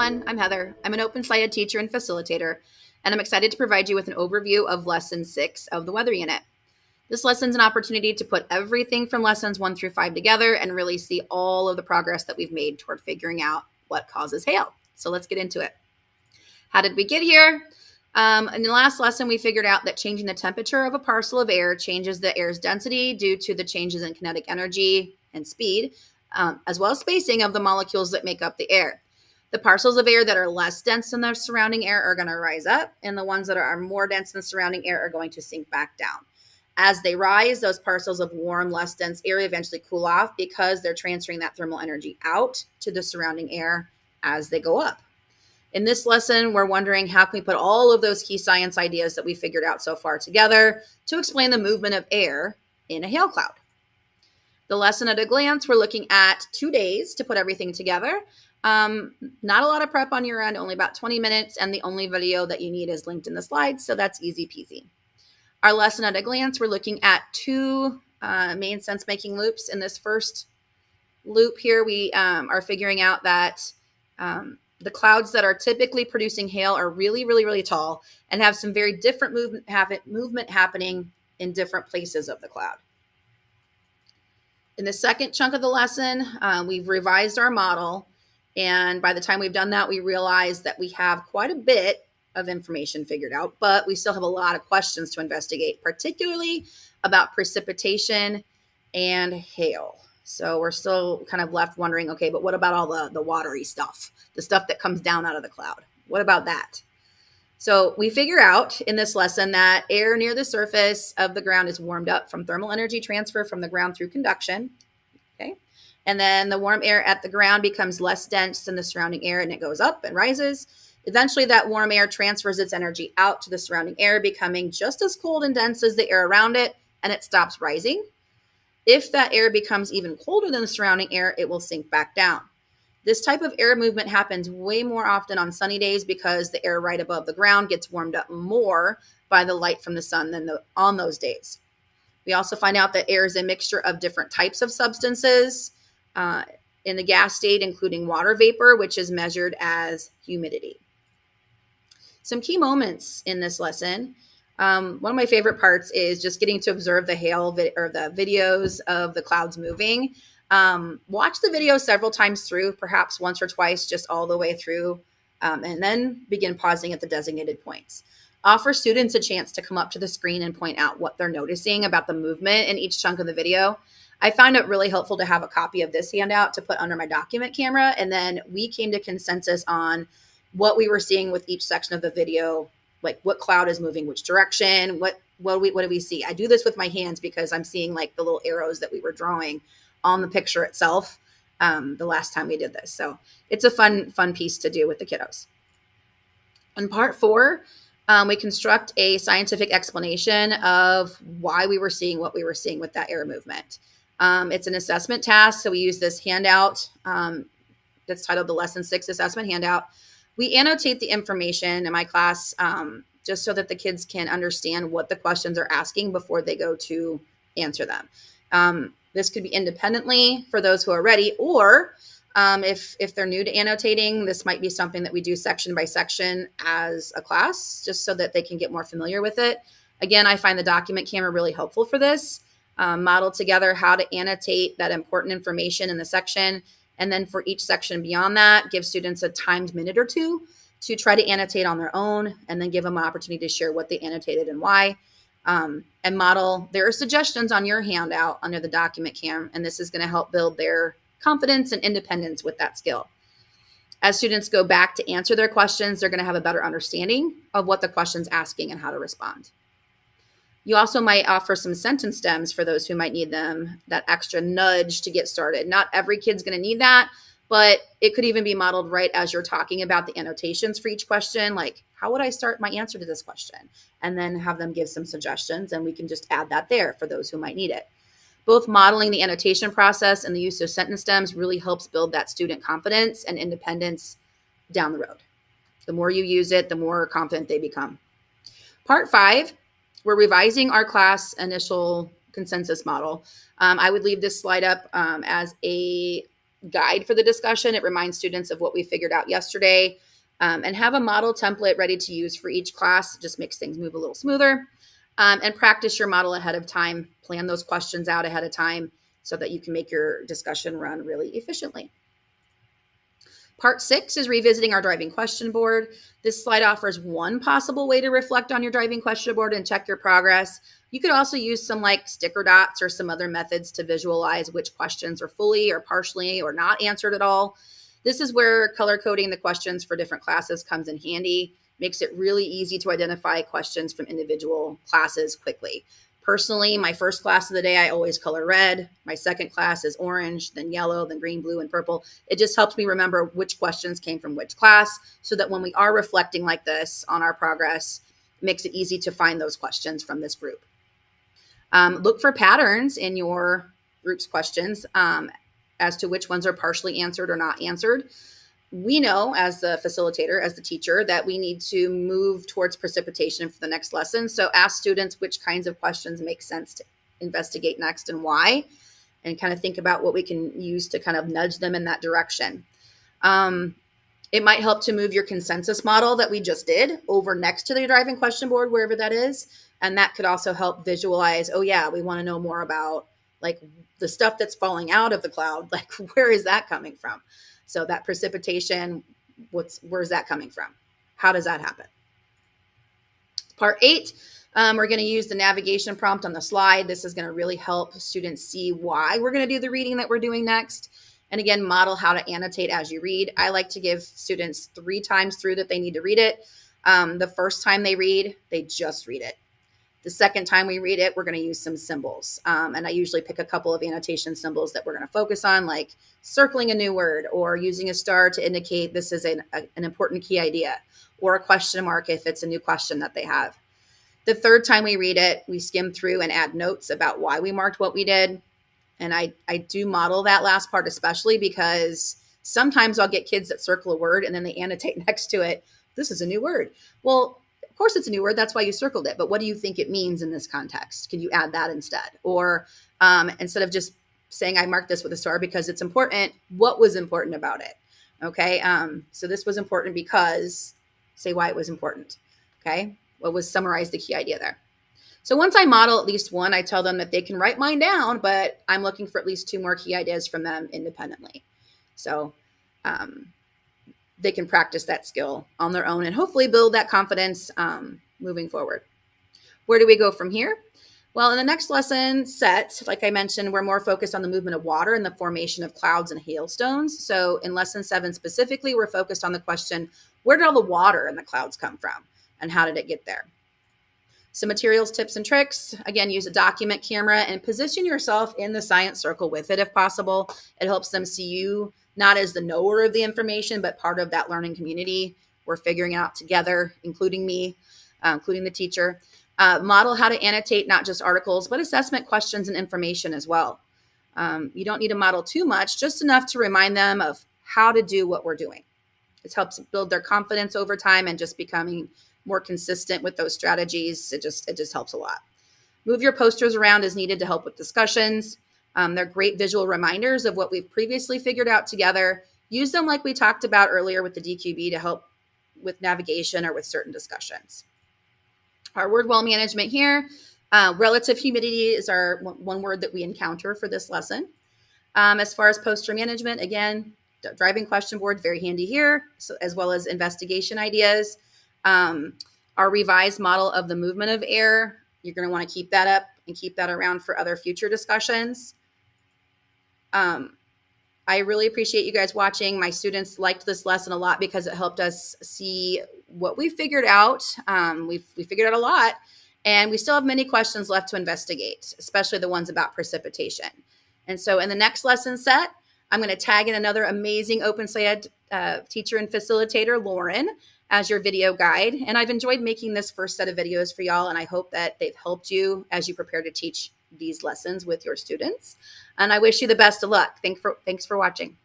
everyone, I'm Heather. I'm an OpenSciEd teacher and facilitator, and I'm excited to provide you with an overview of Lesson 6 of the Weather Unit. This lesson is an opportunity to put everything from Lessons 1 through 5 together and really see all of the progress that we've made toward figuring out what causes hail. So let's get into it. How did we get here? In the last lesson, we figured out that changing the temperature of a parcel of air changes the air's density due to the changes in kinetic energy and speed, as well as spacing of the molecules that make up the air. The parcels of air that are less dense than the surrounding air are going to rise up, and the ones that are more dense than the surrounding air are going to sink back down. As they rise, those parcels of warm, less dense air eventually cool off because they're transferring that thermal energy out to the surrounding air as they go up. In this lesson, we're wondering how can we put all of those key science ideas that we figured out so far together to explain the movement of air in a hail cloud. The lesson at a glance, we're looking at 2 days to put everything together. Not a lot of prep on your end, only about 20 minutes, and the only video that you need is linked in the slides, so that's easy peasy. Our lesson at a glance, we're looking at two main sense-making loops. In this first loop here, we are figuring out that the clouds that are typically producing hail are really, really, really tall and have some very different movement happening in different places of the cloud. In the second chunk of the lesson, we've revised our model. And by the time we've done that, we realized that we have quite a bit of information figured out, but we still have a lot of questions to investigate, particularly about precipitation and hail. So we're still kind of left wondering, okay, but what about all the watery stuff, the stuff that comes down out of the cloud? What about that? So we figure out in this lesson that air near the surface of the ground is warmed up from thermal energy transfer from the ground through conduction. Okay. And then the warm air at the ground becomes less dense than the surrounding air, and it goes up and rises. Eventually, that warm air transfers its energy out to the surrounding air, becoming just as cold and dense as the air around it, and it stops rising. If that air becomes even colder than the surrounding air, it will sink back down. This type of air movement happens way more often on sunny days because the air right above the ground gets warmed up more by the light from the sun than on those days. We also find out that air is a mixture of different types of substances in the gas state, including water vapor, which is measured as humidity. Some key moments in this lesson. One of my favorite parts is just getting to observe the hail or the videos of the clouds moving. Watch the video several times through, perhaps once or twice, just all the way through, and then begin pausing at the designated points. Offer students a chance to come up to the screen and point out what they're noticing about the movement in each chunk of the video. I found it really helpful to have a copy of this handout to put under my document camera, and then we came to consensus on what we were seeing with each section of the video, like what cloud is moving which direction, what do we see. I do this with my hands because I'm seeing like the little arrows that we were drawing on the picture itself the last time we did this. So it's a fun piece to do with the kiddos. In part 4, we construct a scientific explanation of why we were seeing what we were seeing with that air movement. It's an assessment task, so we use this handout that's titled the Lesson 6 Assessment Handout. We annotate the information in my class just so that the kids can understand what the questions are asking before they go to answer them. This could be independently for those who are ready, or if they're new to annotating, this might be something that we do section by section as a class, just so that they can get more familiar with it. Again, I find the document camera really helpful for this. Model together how to annotate that important information in the section. And then for each section beyond that, give students a timed minute or two to try to annotate on their own, and then give them an opportunity to share what they annotated and why. And model, there are suggestions on your handout under the document cam, and this is going to help build their confidence and independence with that skill. As students go back to answer their questions, they're going to have a better understanding of what the question's asking and how to respond. You also might offer some sentence stems for those who might need them, that extra nudge to get started. Not every kid's going to need that, but it could even be modeled right as you're talking about the annotations for each question. Like, how would I start my answer to this question? And then have them give some suggestions, and we can just add that there for those who might need it. Both modeling the annotation process and the use of sentence stems really helps build that student confidence and independence down the road. The more you use it, the more confident they become. Part 5, we're revising our class initial consensus model. I would leave this slide up as a guide for the discussion. It reminds students of what we figured out yesterday, and have a model template ready to use for each class. It just makes things move a little smoother. And practice your model ahead of time. Plan those questions out ahead of time so that you can make your discussion run really efficiently. Part 6 is revisiting our driving question board. This slide offers one possible way to reflect on your driving question board and check your progress. You could also use some like sticker dots or some other methods to visualize which questions are fully or partially or not answered at all. This is where color coding the questions for different classes comes in handy. Makes it really easy to identify questions from individual classes quickly. Personally, my first class of the day, I always color red. My second class is orange, then yellow, then green, blue, and purple. It just helps me remember which questions came from which class so that when we are reflecting like this on our progress, it makes it easy to find those questions from this group. Look for patterns in your group's questions as to which ones are partially answered or not answered. We know as the facilitator, as the teacher, that we need to move towards precipitation for the next lesson. So ask students which kinds of questions make sense to investigate next and why, and kind of think about what we can use to kind of nudge them in that direction. It might help to move your consensus model that we just did over next to the driving question board, wherever that is. And that could also help visualize, oh yeah, we want to know more about like the stuff that's falling out of the cloud. Like, where is that coming from? So that precipitation, where's that coming from? How does that happen? Part 8, we're going to use the navigation prompt on the slide. This is going to really help students see why we're going to do the reading that we're doing next. And again, model how to annotate as you read. I like to give students 3 times through that they need to read it. The first time they read, they just read it. The second time we read it, we're going to use some symbols. And I usually pick a couple of annotation symbols that we're going to focus on, like circling a new word or using a star to indicate this is an important key idea, or a question mark if it's a new question that they have. The third time we read it, we skim through and add notes about why we marked what we did. And I do model that last part especially because sometimes I'll get kids that circle a word and then they annotate next to it. This is a new word. Well, of course it's a new word. That's why you circled it. But what do you think it means in this context? Can you add that instead? Or instead of just saying I marked this with a star because it's important, what was important about it? Okay. So this was important because, say why it was important. Okay. What was summarize the key idea there? So once I model at least one, I tell them that they can write mine down, but I'm looking for at least 2 more key ideas from them independently. So they can practice that skill on their own and hopefully build that confidence moving forward. Where do we go from here? Well, in the next lesson set, like I mentioned, we're more focused on the movement of water and the formation of clouds and hailstones. So in lesson 7 specifically, we're focused on the question, where did all the water in the clouds come from and how did it get there? Some materials, tips, and tricks. Again, use a document camera and position yourself in the science circle with it if possible. It helps them see you not as the knower of the information, but part of that learning community. We're figuring it out together, including me, including the teacher. Model how to annotate not just articles, but assessment questions and information as well. You don't need to model too much, just enough to remind them of how to do what we're doing. It helps build their confidence over time and just becoming more consistent with those strategies. It just helps a lot. Move your posters around as needed to help with discussions. They're great visual reminders of what we've previously figured out together. Use them like we talked about earlier with the DQB to help with navigation or with certain discussions. Our word well management here. Relative humidity is our one word that we encounter for this lesson. As far as poster management, again, driving question board, very handy here, so, as well as investigation ideas. Our revised model of the movement of air, you're going to want to keep that up and keep that around for other future discussions. I really appreciate you guys watching. My students liked this lesson a lot because it helped us see what we figured out. We figured out a lot, and we still have many questions left to investigate, especially the ones about precipitation. And so in the next lesson set, I'm going to tag in another amazing OpenSciEd teacher and facilitator, Lauren, as your video guide. And I've enjoyed making this first set of videos for y'all, and I hope that they've helped you as you prepare to teach these lessons with your students. And I wish you the best of luck. Thanks for watching.